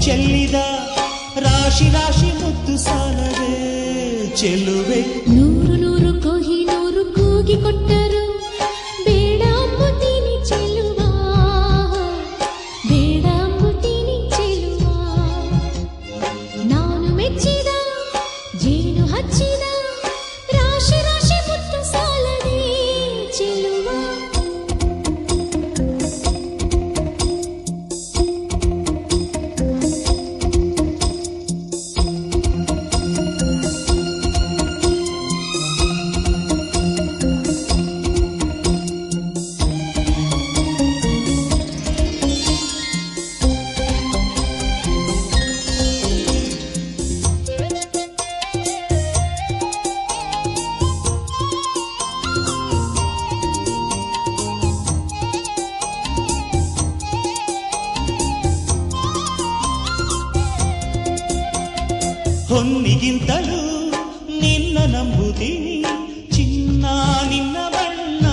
ಚೆಲ್ಲಿದ ರಾಶಿ ರಾಶಿ ಮುತ್ತು ಸಾಲದೆ ಚೆಲುವೆ. ನೂರು ನೂರು ಕೋಹಿ ನೂರು ಕೂಗಿ ಕೊಟ್ಟರು ಬೇಡ ಅಂಬುತ್ತೀನಿ ಚೆಲುವ, ಬೇಡ ಅಂಬುತ್ತೀನಿ ಚೆಲುವ. ನಾನು ಮೆಚ್ಚಿದ ಜೇನು ಹಚ್ಚಿದ ರಾಶಿ ರಾಶಿ ಮುತ್ತು ಸಾಲದೆ ಚೆಲುವ. ಹೊನ್ನಿಗಿಂತಲೂ ನಿನ್ನ ನಂಬುತ್ತೀನಿ ಚಿನ್ನ ನಿನ್ನ ಬಣ್ಣ.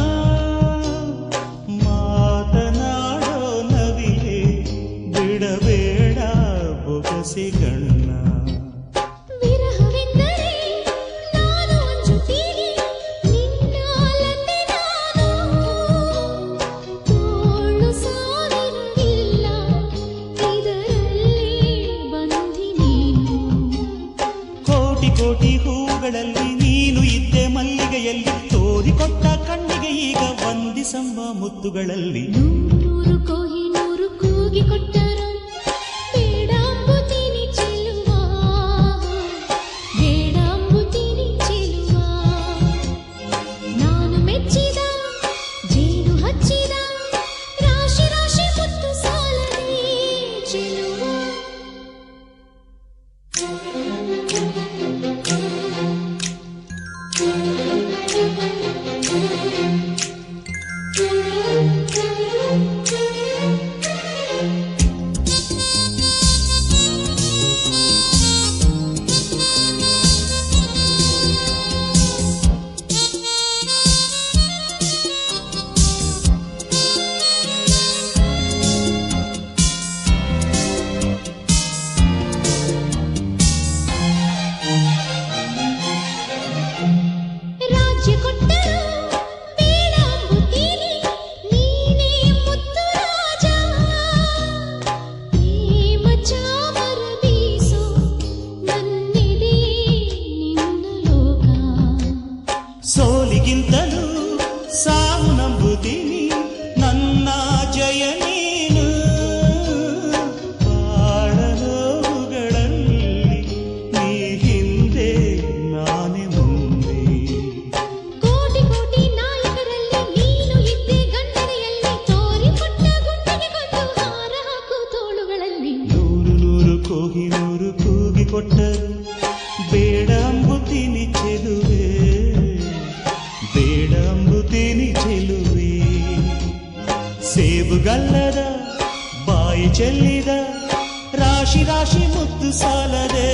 ಮಾತನಾಡೋ ನವಿಲೆ ಬಿಡಬೇಡ ಬೊಗಸೆ ಗಣ್ಣ. ವಿರಹವೆಂದರೆ ನಾನು ಅಂಜುತ್ತೀನಿ ನಿನ್ನ ಅಲ್ಲದೆ ನಾನು. ತೋಳು ಸಾವಿರವಿಲ್ಲ ಇದರಲ್ಲಿ ಬಂದಿ ನೀನು. ಕೋಟಿ ಕೋಟಿ ಹೂಗಳಲ್ಲಿ ನೀನು ಇದ್ದೆ ಮಲ್ಲಿಗೆಯಲ್ಲಿ ತೋರಿಕೊಟ್ಟ ಕಣ್ಣಿಗೆ ಈಗ ವಂದಿಸಮ್ಮ ಮುತ್ತುಗಳಲ್ಲಿ. ನೂರು ನೂರು ಕೋಹಿ ನೂರು ಕೂಗಿ ಕೊಟ್ಟರು ಬೇಡ ಅಂಬುತ್ತೀನಿ ಚೆಲುವ, ಬೇಡ ಅಂಬುತ್ತೀನಿ ಚೆಲುವ. ನಾನು ಮೆಚ್ಚಿದ ಜೇನು ಹಚ್ಚಿದ ರಾಶಿ ರಾಶಿ ಮುತ್ತು ಸಾಲದೆ ಚೆಲುವ. ರಾಜ್ಯ ಕೊಟ್ಟರು ಬೇಡ ಅಂಬುತ್ತೀನಿ ನೀನೇ ಮುತ್ತು ರಾಜ. ಪ್ರೇಮ ಚಾಮರ ಬೀಸು ನನ್ನಿದೆ ನಿನ್ನ ಲೋಕ. ಸೋಲಿಗಿಂತಲೂ ಸಾವು ನಂಬುತ್ತೀನಿ ನನ್ನ ಜಯ ನೀನು. ಬಾಳನೋವುಗಳಲ್ಲಿ ನೀ ಹಿಂದೆ ನಾನೇ ಮುಂದೆ. ಕೋಟಿ ಕೋಟಿ ನಾಯಕರಲ್ಲಿ ನೀನು ಇದ್ದೆ ಗಂಡನೆಯಲ್ಲಿ ತೋರಿಕೊಟ್ಟ ಗುಂಡಿಗೆ ಕೊಂದು ಹಾರ ಹಾಕು ತೋಳುಗಳಲ್ಲಿ. ನೂರು ನೂರು ಕೋಹಿ ನೂರು ಕೂಗಿ ಕೊಟ್ಟರು ಬೇಡ ಅಂಬುತ್ತೀನಿ ಚೆಲುವೆ, ಬೇಡ ಅಂಬುತ್ತೀನಿ ಚೆಲುವೆ. ಸೇಬುಗಲ್ಲದ ಬಾಯಿ ಚೆಲ್ಲಿದ ರಾಶಿ ರಾಶಿ ಮುತ್ತು ಸಾಲದೆ